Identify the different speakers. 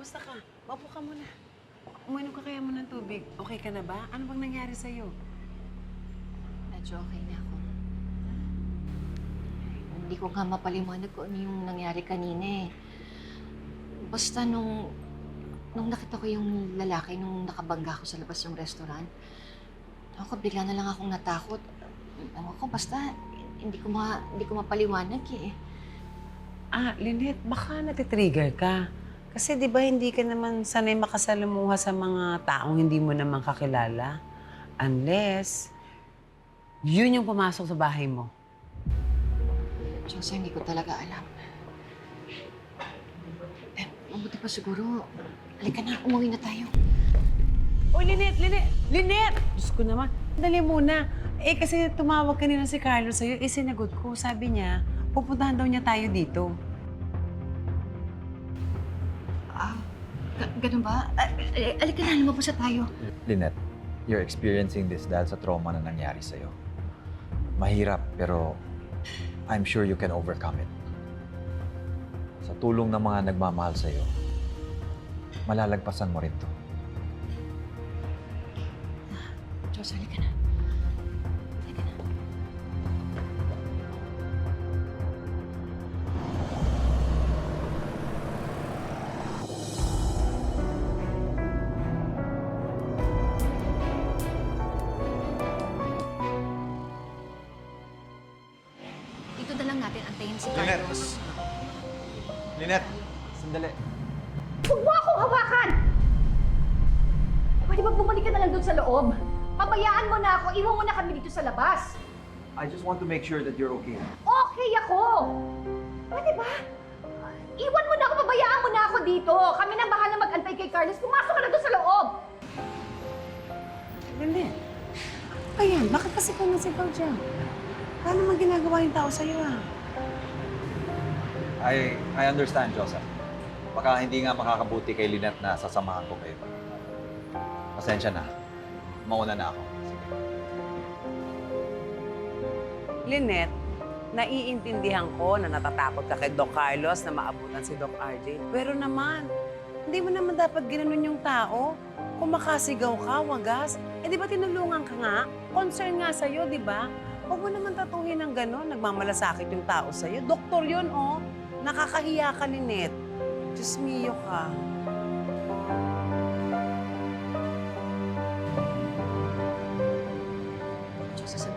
Speaker 1: kamusta ka? Maupo ka muna. Uminom ka kaya mo ng tubig. Okay ka na ba? Ano bang nangyari sa'yo?
Speaker 2: Medyo okay na ako. Hindi ko nga mapaliwanag kung ano yung nangyari kanina eh. Basta nung nakita ko yung lalaki nung nakabangga ko sa labas ng restaurant, ako bigla na lang akong natakot. Basta hindi ko mapaliwanag eh.
Speaker 1: Lynette, baka natitrigger ka. Kasi di ba hindi ka naman sanay makasalamuha sa mga taong hindi mo naman kakilala? Unless, yun yung pumasok sa bahay mo.
Speaker 2: Diyos, hindi ko talaga alam. Mabuti pa siguro. Halika na, umuwi na tayo.
Speaker 1: Uy, Lynette! Lynette! Diyos ko naman. Dali muna. Kasi tumawag kanina si Carlos sa'yo. Sinagot ko. Sabi niya, pupuntahan daw niya tayo dito.
Speaker 2: Ganun ba? Halika na, lumabas na tayo.
Speaker 3: Lynette, you're experiencing this dahil sa trauma na nangyari sa'yo. Mahirap, pero I'm sure you can overcome it. Sa tulong ng mga nagmamahal sa'yo, malalagpasan mo rin to.
Speaker 2: Diyos, halika na. Halika na. Dito na lang natin antayin si Carlos.
Speaker 3: Lynette! Sandali.
Speaker 4: Huwag mo akong hawakan! Pwede ba bumalik ka na lang doon sa loob? Pabayaan mo na ako, iwan mo na kami dito sa labas.
Speaker 3: I just want to make sure that you're okay.
Speaker 4: Okay ako! Pwede ba? Iwan mo na ako, pabayaan mo na ako dito. Kami na bahala mag-antay kay Carlos. Pumasok ka na doon sa loob!
Speaker 1: Lynette, ayan, bakit kasi ka nasigaw dyan? Paano naman ginagawa yung tao sa'yo,
Speaker 3: I understand, Joseph. Baka hindi nga makakabuti kay Lynette na sasamahan ko kayo. Pasensya na. Mauna na ako. Sige.
Speaker 1: Lynette, naiintindihan ko na natatakot ka kay Doc Carlos na maabutan si Doc RJ. Pero naman, hindi mo naman dapat ginanon yung tao. Kung makasigaw ka, wagas, di ba tinulungan ka nga? Concern nga sa'yo, di ba? Huwag mo naman tatuhin ng gano'n. Nagmamalasakit yung tao sa'yo. Doktor yun, oh. Nakakahiya ka, Lynette. Diyos mio ka.
Speaker 2: Diyos,